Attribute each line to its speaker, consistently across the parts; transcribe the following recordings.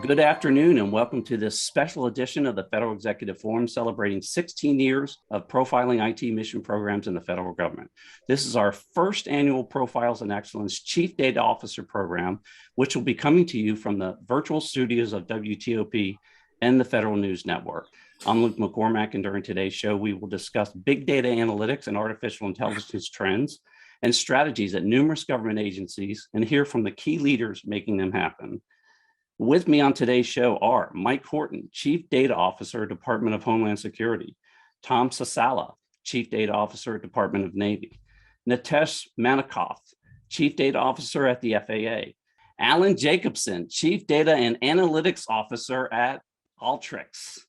Speaker 1: Good afternoon and welcome to this special edition of the Federal Executive Forum celebrating 16 years of profiling IT mission programs in the federal government. This is our first annual Profiles in Excellence Chief Data Officer program, which will be coming to you from the virtual studios of WTOP and the Federal News Network. I'm Luke McCormack, and during today's show, we will discuss big data analytics and artificial intelligence trends and strategies at numerous government agencies and hear from the key leaders making them happen. With me on today's show are Mike Horton, Chief Data Officer, Department of Homeland Security, Tom Sasala, Chief Data Officer, Department of Navy, Nitesh Manikoff, Chief Data Officer at the FAA, Alan Jacobson, Chief Data and Analytics Officer at Alteryx,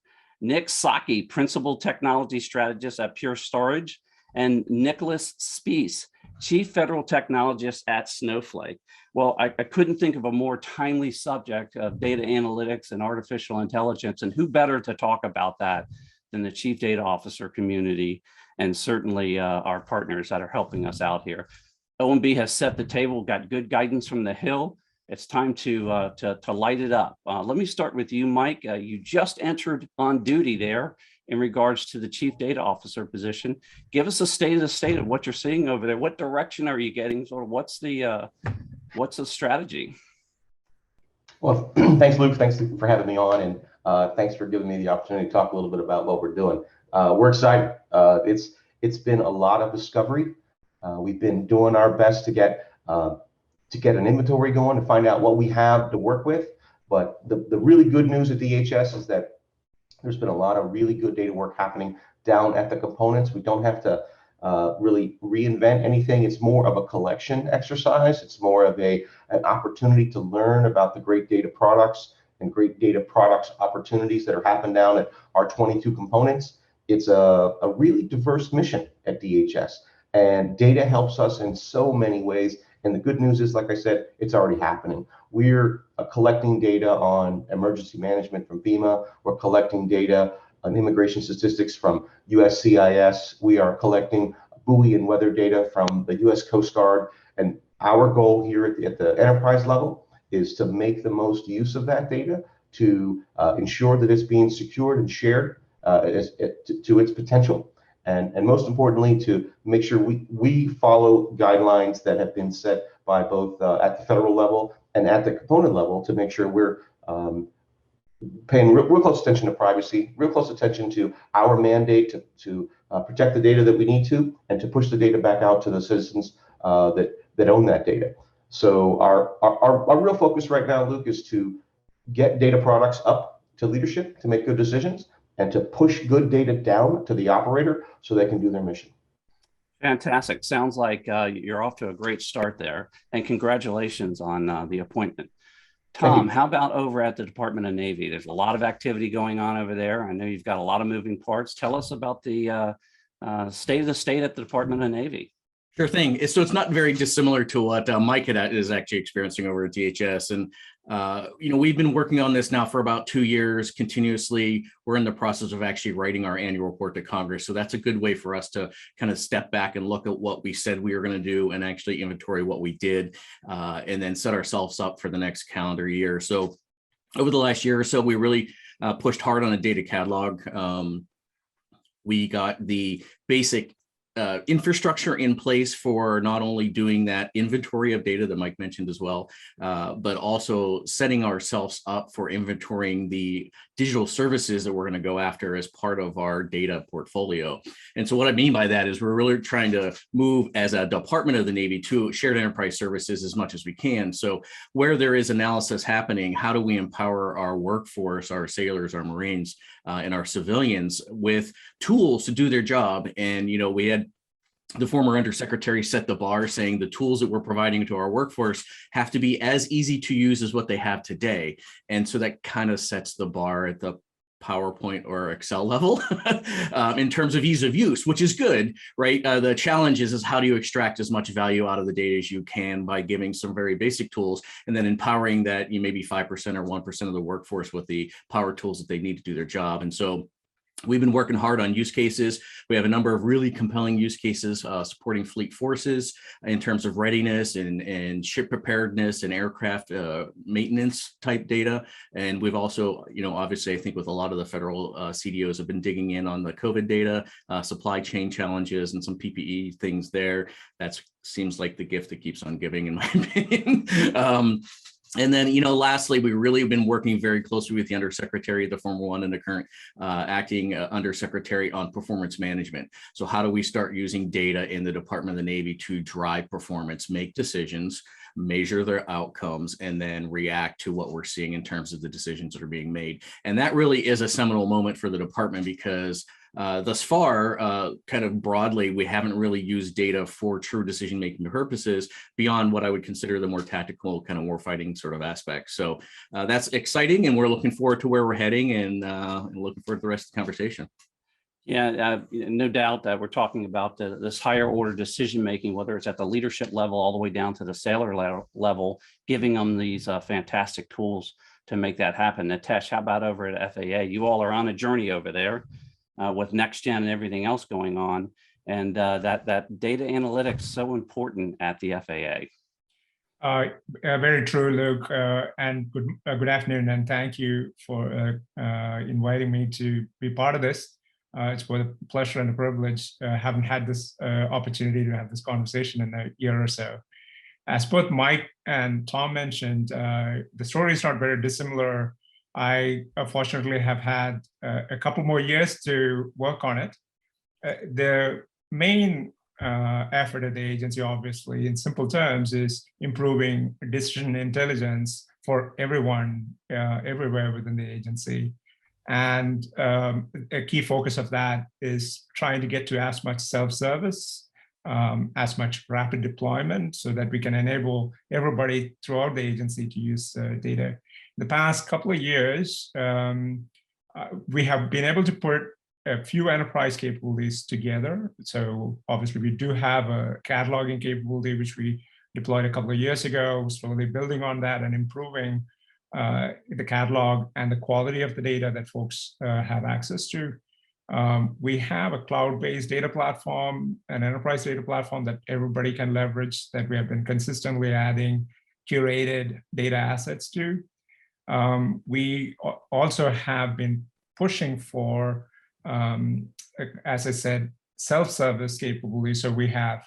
Speaker 1: Nick Saki, Principal Technology Strategist at Pure Storage, and Nicholas Spees, Chief Federal Technologist at Snowflake. Well, I couldn't think of a more timely subject of data analytics and artificial intelligence, and who better to talk about that than the Chief Data Officer community and certainly our partners that are helping us out here. OMB has set the table, got good guidance from the Hill. It's time to light it up. Let me start with you, Mike. You just entered on duty there in regards to the Chief Data Officer position. Give us a state of what you're seeing over there. What direction are you getting? Sort of what's the strategy?
Speaker 2: Well, thanks, Luke. Thanks for having me on, and thanks for giving me the opportunity to talk a little bit about what we're doing. We're excited. It's been a lot of discovery. We've been doing our best to get an inventory going, to find out what we have to work with. But the really good news at DHS is that there's been a lot of really good data work happening down at the components. We don't have to really reinvent anything. It's more of a collection exercise. It's more of an opportunity to learn about the great data products and great data products opportunities that are happening down at our 22 components. It's a really diverse mission at DHS, and data helps us in so many ways. And the good news is, like I said, it's already happening. We're collecting data on emergency management from FEMA. We're collecting data on immigration statistics from USCIS. We are collecting buoy and weather data from the US Coast Guard. And our goal here at the enterprise level is to make the most use of that data to ensure that it's being secured and shared to its potential. And most importantly, to make sure we follow guidelines that have been set by both at the federal level and at the component level, to make sure we're paying real close attention to privacy, real close attention to our mandate to protect the data that we need to, and to push the data back out to the citizens that own that data. So our real focus right now, Luke, is to get data products up to leadership to make good decisions, and to push good data down to the operator so they can do their mission.
Speaker 1: Fantastic. Sounds like you're off to a great start there, and congratulations on the appointment. Tom, how about over at the Department of Navy? There's a lot of activity going on over there. I know you've got a lot of moving parts. Tell us about the state of the state at the Department of Navy.
Speaker 3: Sure thing. So it's not very dissimilar to what Mike is actually experiencing over at DHS. And, we've been working on this now for about 2 years continuously. We're in the process of actually writing our annual report to Congress. So that's a good way for us to kind of step back and look at what we said we were going to do and actually inventory what we did, and then set ourselves up for the next calendar year. So over the last year or so, we really pushed hard on a data catalog. We got the basic infrastructure in place for not only doing that inventory of data that Mike mentioned as well, but also setting ourselves up for inventorying the digital services that we're going to go after as part of our data portfolio. And so what I mean by that is we're really trying to move as a Department of the Navy to shared enterprise services as much as we can. So where there is analysis happening, how do we empower our workforce, our sailors, our Marines, and our civilians with tools to do their job? And, we had the former undersecretary set the bar, saying the tools that we're providing to our workforce have to be as easy to use as what they have today. And so that kind of sets the bar at the PowerPoint or Excel level in terms of ease of use, which is good, right? The challenge is how do you extract as much value out of the data as you can by giving some very basic tools, and then empowering that maybe 5% or 1% of the workforce with the power tools that they need to do their job. And so We've been working hard on use cases. We have a number of really compelling use cases supporting fleet forces in terms of readiness and ship preparedness and aircraft maintenance type data. And we've also, obviously, I think with a lot of the federal CDOs have been digging in on the COVID data, supply chain challenges, and some PPE things there. That seems like the gift that keeps on giving, in my opinion. And then, lastly, we've really been working very closely with the Undersecretary, the former one and the current acting Undersecretary on performance management. So how do we start using data in the Department of the Navy to drive performance, make decisions, measure their outcomes, and then react to what we're seeing in terms of the decisions that are being made? And that really is a seminal moment for the department because thus far, kind of broadly, we haven't really used data for true decision-making purposes beyond what I would consider the more tactical kind of warfighting sort of aspects. So that's exciting, and we're looking forward to where we're heading and looking forward to the rest of the conversation.
Speaker 1: Yeah, no doubt that we're talking about this higher order decision-making, whether it's at the leadership level all the way down to the sailor level, giving them these fantastic tools to make that happen. Nitesh, how about over at FAA? You all are on a journey over there. With next gen and everything else going on, and that data analytics so important at the FAA.
Speaker 4: Very true, Luke, and good afternoon, and thank you for inviting me to be part of this. It's both a pleasure and a privilege. Haven't had this opportunity to have this conversation in a year or so. As both Mike and Tom mentioned, the story is not very dissimilar. I fortunately have had a couple more years to work on it. The main effort at the agency, obviously, in simple terms, is improving decision intelligence for everyone, everywhere within the agency. And a key focus of that is trying to get to as much self-service, as much rapid deployment, so that we can enable everybody throughout the agency to use data. The past couple of years, we have been able to put a few enterprise capabilities together. So obviously we do have a cataloging capability, which we deployed a couple of years ago, slowly building on that and improving the catalog and the quality of the data that folks have access to. We have a cloud-based data platform, an enterprise data platform that everybody can leverage, that we have been consistently adding curated data assets to. We also have been pushing for, as I said, self-service capability. So we have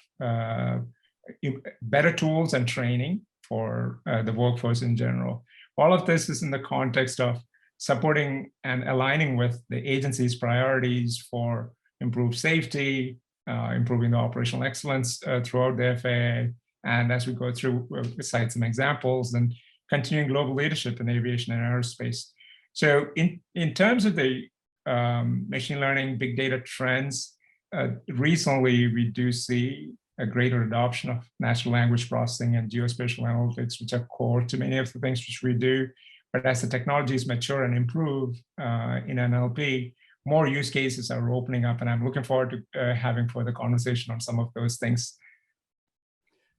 Speaker 4: better tools and training for the workforce in general. All of this is in the context of supporting and aligning with the agency's priorities for improved safety, improving the operational excellence throughout the FAA. And as we go through, we'll cite some examples and continuing global leadership in aviation and aerospace. So in terms of the machine learning, big data trends, recently we do see a greater adoption of natural language processing and geospatial analytics, which are core to many of the things which we do. But as the technologies mature and improve in NLP, more use cases are opening up, and I'm looking forward to having further conversation on some of those things.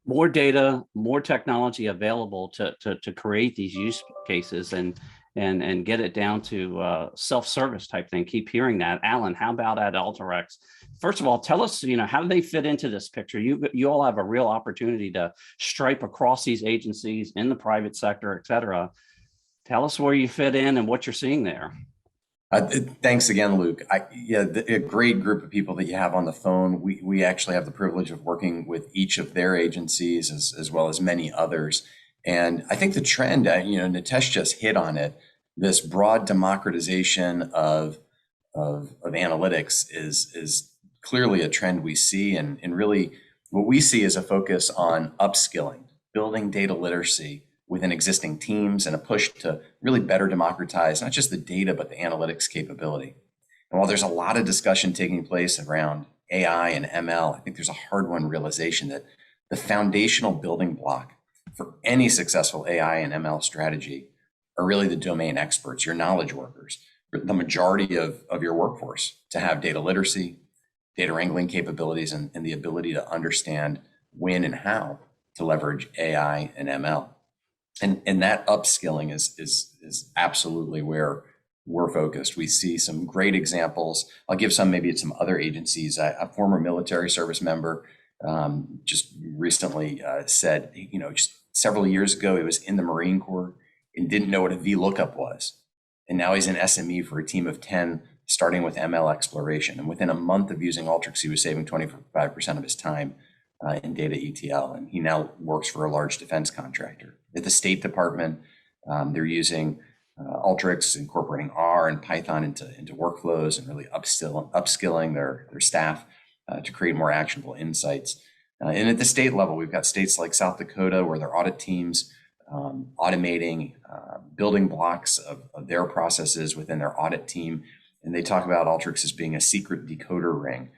Speaker 1: More data, more technology available to create these use cases and get it down to self-service type thing. Keep hearing that. Alan, how about at Alteryx? First of all, tell us, how do they fit into this picture? You all have a real opportunity to stripe across these agencies in the private sector, et cetera. Tell us where you fit in and what you're seeing there.
Speaker 5: Thanks again, Luke. A great group of people that you have on the phone. We actually have the privilege of working with each of their agencies as well as many others. And I think the trend, Nitesh just hit on it, this broad democratization of analytics is clearly a trend we see. And really what we see is a focus on upskilling, building data literacy within existing teams, and a push to really better democratize not just the data, but the analytics capability. And while there's a lot of discussion taking place around AI and ML, I think there's a hard-won realization that the foundational building block for any successful AI and ML strategy are really the domain experts, your knowledge workers, the majority of your workforce, to have data literacy, data wrangling capabilities, and the ability to understand when and how to leverage AI and ML. And that upskilling is absolutely where we're focused. We see some great examples. I'll give some maybe at some other agencies. A former military service member just recently said, just several years ago, he was in the Marine Corps and didn't know what a VLOOKUP was. And now he's an SME for a team of 10, starting with ML exploration. And within a month of using Alteryx, he was saving 25% of his time in data ETL. And he now works for a large defense contractor. At the State Department, they're using Alteryx, incorporating R and Python into workflows and really upskilling their staff to create more actionable insights. And at the state level, we've got states like South Dakota where their audit teams automating building blocks of their processes within their audit team. And they talk about Alteryx as being a secret decoder ring,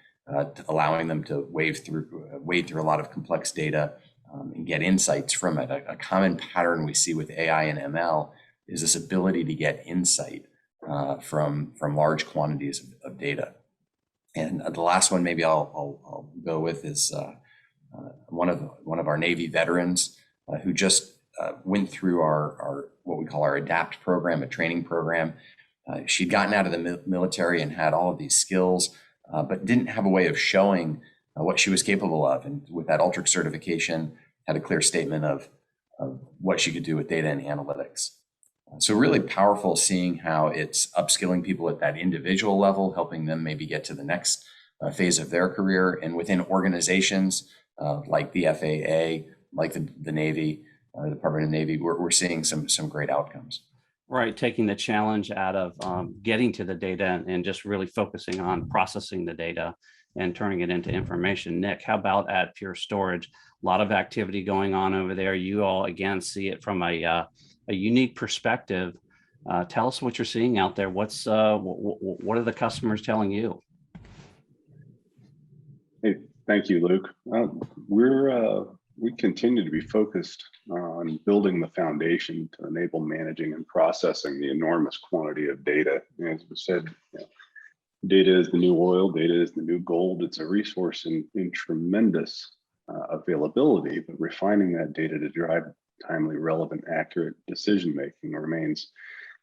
Speaker 5: allowing them to wade through a lot of complex data and get insights from it. A common pattern we see with AI and ML is this ability to get insight from large quantities of data. And the last one maybe I'll go with is one of our Navy veterans who just went through our what we call our ADAPT program, a training program. She'd gotten out of the military and had all of these skills, but didn't have a way of showing what she was capable of. And with that Alteryx certification, had a clear statement of what she could do with data and analytics. So really powerful seeing how it's upskilling people at that individual level, helping them maybe get to the next phase of their career. And within organizations like the FAA, like the Navy, Department of Navy, we're seeing some great outcomes.
Speaker 1: Right, taking the challenge out of getting to the data and just really focusing on processing the data and turning it into information. Nick, how about at Pure Storage? A lot of activity going on over there. You all, again, see it from a unique perspective. Tell us what you're seeing out there. What are the customers telling you?
Speaker 6: Hey, thank you, Luke. We continue to be focused on building the foundation to enable managing and processing the enormous quantity of data. As we said, data is the new oil, data is the new gold. It's a resource in tremendous availability, but refining that data to drive timely, relevant, accurate decision-making remains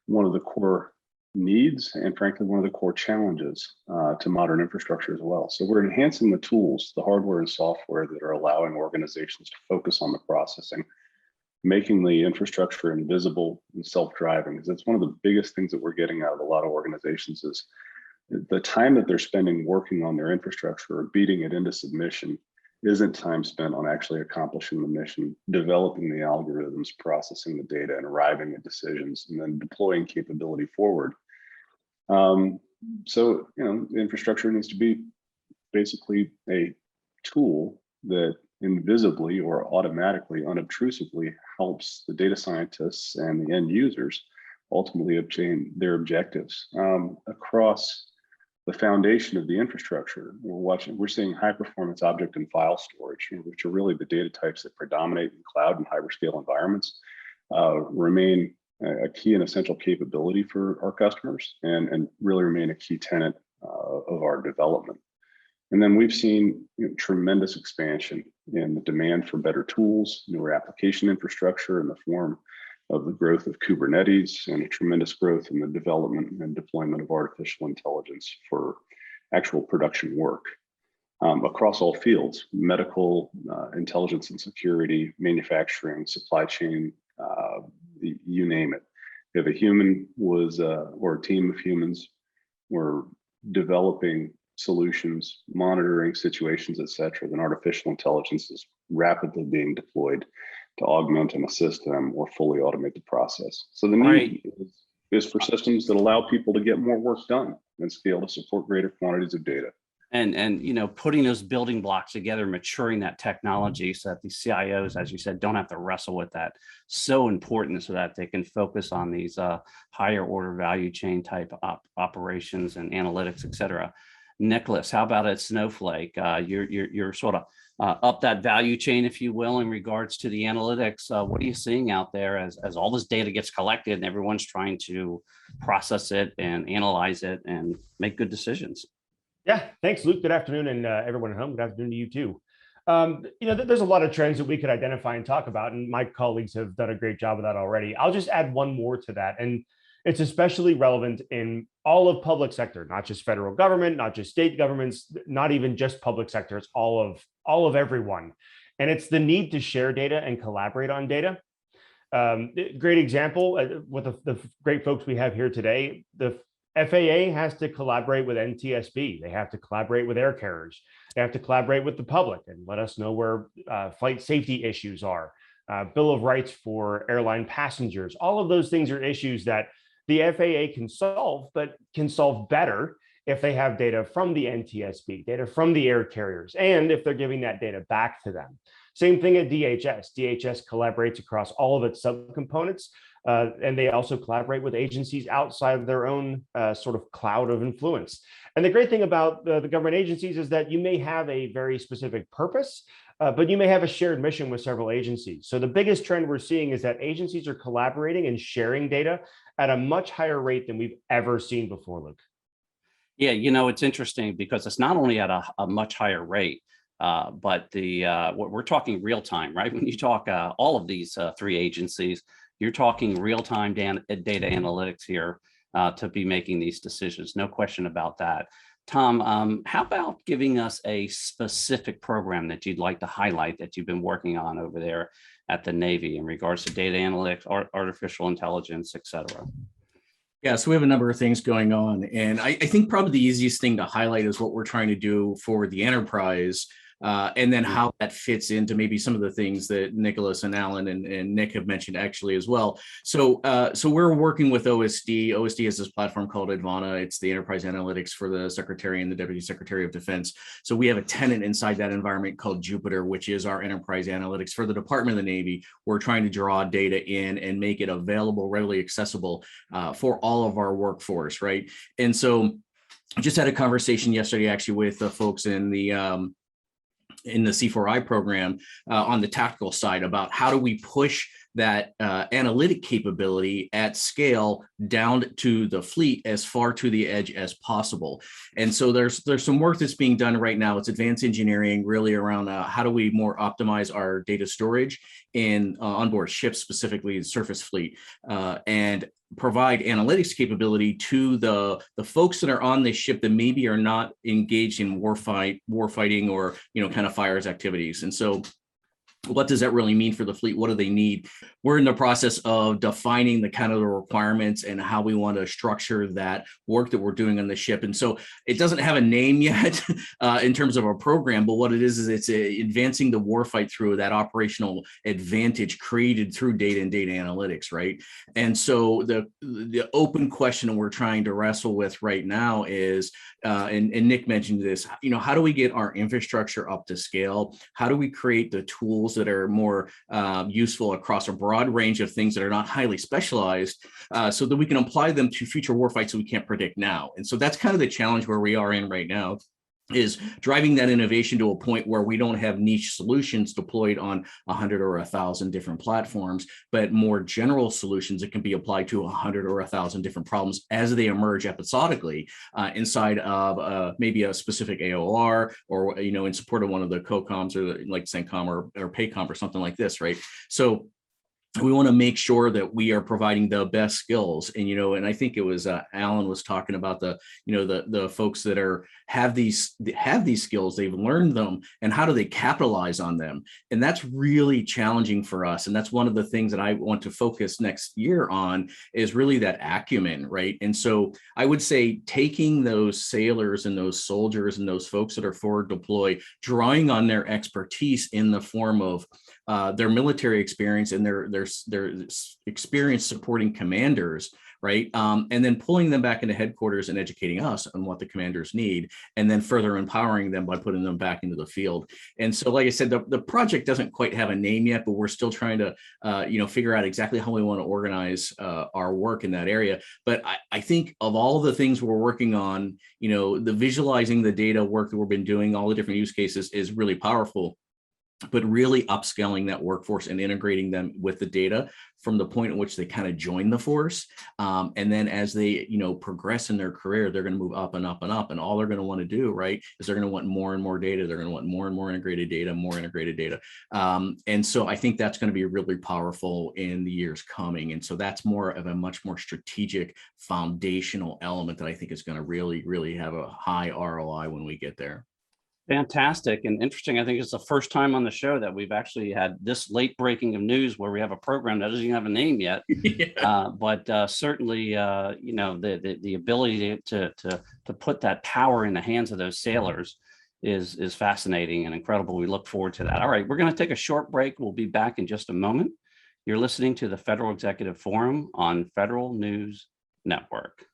Speaker 6: one of the core needs and frankly, one of the core challenges to modern infrastructure as well. So we're enhancing the tools, the hardware and software that are allowing organizations to focus on the processing, making the infrastructure invisible and self-driving, because that's one of the biggest things that we're getting out of a lot of organizations is the time that they're spending working on their infrastructure or beating it into submission isn't time spent on actually accomplishing the mission, developing the algorithms, processing the data, and arriving at decisions, and then deploying capability forward. So, the infrastructure needs to be basically a tool that invisibly or automatically, unobtrusively helps the data scientists and the end users ultimately obtain their objectives. Across the foundation of the infrastructure, we're seeing high performance object and file storage, which are really the data types that predominate in cloud and hyperscale environments, remain a key and essential capability for our customers and really remain a key tenet of our development. And then we've seen tremendous expansion in the demand for better tools, newer application infrastructure in the form of the growth of Kubernetes, and a tremendous growth in the development and deployment of artificial intelligence for actual production work across all fields: medical, intelligence and security, manufacturing, supply chain, you name it. If a human or a team of humans were developing solutions, monitoring situations, et cetera, then artificial intelligence is rapidly being deployed to augment and assist them or fully automate the process. So the need is for systems that allow people to get more work done and scale to support greater quantities of data.
Speaker 1: And putting those building blocks together, maturing that technology so that the CIOs, as you said, don't have to wrestle with that. So important so that they can focus on these higher order value chain type operations and analytics, et cetera. Nicholas, how about at Snowflake? You're sort of up that value chain, if you will, in regards to the analytics. What are you seeing out there as all this data gets collected and everyone's trying to process it and analyze it and make good decisions?
Speaker 7: Yeah, thanks, Luke. Good afternoon, and everyone at home. Good afternoon to you too. There's a lot of trends that we could identify and talk about, and my colleagues have done a great job of that already. I'll just add one more to that, and It's especially relevant in all of public sector, not just federal government, not just state governments, not even just public sector. It's all of everyone. And it's the need to share data and collaborate on data. Great example with the great folks we have here today. The FAA has to collaborate with NTSB. They have to collaborate with air carriers. They have to collaborate with the public and let us know where flight safety issues are. Bill of Rights for airline passengers. All of those things are issues that the FAA can solve, but can solve better if they have data from the NTSB, data from the air carriers, and if they're giving that data back to them. Same thing at DHS. DHS collaborates across all of its subcomponents, and they also collaborate with agencies outside of their own sort of cloud of influence. And the great thing about the government agencies is that you may have a very specific purpose, but you may have a shared mission with several agencies. So the biggest trend we're seeing is that agencies are collaborating and sharing data at a much higher rate than we've ever seen before, Luke.
Speaker 1: Yeah, it's interesting because it's not only at a much higher rate, but we're talking real time, right? When you talk all of these three agencies, you're talking real time data analytics here to be making these decisions. No question about that. Tom, how about giving us a specific program that you'd like to highlight that you've been working on over there at the Navy in regards to data analytics, artificial intelligence, et cetera?
Speaker 3: Yeah, so we have a number of things going on. And I think probably the easiest thing to highlight is what we're trying to do for the enterprise, and then how that fits into maybe some of the things that Nicholas and Alan and Nick have mentioned actually as well. So we're working with OSD. OSD has this platform called Advana. It's the enterprise analytics for the Secretary and the Deputy Secretary of Defense. So we have a tenant inside that environment called Jupiter, which is our enterprise analytics for the Department of the Navy. We're trying to draw data in and make it available, readily accessible for all of our workforce, right? And so I just had a conversation yesterday actually with the folks in the C4I program on the tactical side about how do we push that analytic capability at scale down to the fleet as far to the edge as possible. And so there's some work that's being done right now. It's advanced engineering really around how do we more optimize our data storage in onboard ships, specifically the surface fleet, and provide analytics capability to the folks that are on this ship that maybe are not engaged in war fighting or kind of fires activities. And so what does that really mean for the fleet? What do they need? We're in the process of defining the kind of the requirements and how we want to structure that work that we're doing on the ship. And so it doesn't have a name yet in terms of our program, but what it is it's advancing the warfight through that operational advantage created through data and data analytics, right? And so the open question we're trying to wrestle with right now is, and Nick mentioned this, how do we get our infrastructure up to scale? How do we create the tools that are more useful across a broad range of things that are not highly specialized, so that we can apply them to future warfights that we can't predict now? And so that's kind of the challenge where we are in right now, is driving that innovation to a point where we don't have niche solutions deployed on 100 or 1,000 different platforms, but more general solutions that can be applied to 100 or 1,000 different problems as they emerge episodically inside of maybe a specific AOR, or in support of one of the COCOMs, or like CENTCOM or PACOM or something like this, right? So we want to make sure that we are providing the best skills. And I think it was Alan was talking about the folks that have these skills, they've learned them, and how do they capitalize on them? And that's really challenging for us. And that's one of the things that I want to focus next year on, is really that acumen, right? And so I would say taking those sailors and those soldiers and those folks that are forward deployed, drawing on their expertise in the form of their military experience and their experience supporting commanders, right? And then pulling them back into headquarters and educating us on what the commanders need, and then further empowering them by putting them back into the field. And so, like I said, the project doesn't quite have a name yet, but we're still trying to, figure out exactly how we want to organize our work in that area. But I think of all the things we're working on, the visualizing the data work that we've been doing, all the different use cases, is really powerful. but really upscaling that workforce and integrating them with the data from the point at which they kind of join the force. And then as they, progress in their career, they're going to move up and up and up. And all they're going to want to do, right, is they're going to want more and more data. They're going to want more and more integrated data, and so I think that's going to be really powerful in the years coming. And so that's more of a much more strategic foundational element that I think is going to really, really have a high ROI when we get there.
Speaker 1: Fantastic and interesting. I think it's the first time on the show that we've actually had this late breaking of news where we have a program that doesn't even have a name yet. Yeah. But certainly, the ability to put that power in the hands of those sailors is fascinating and incredible. We look forward to that. All right, we're going to take a short break. We'll be back in just a moment. You're listening to the Federal Executive Forum on Federal News Network.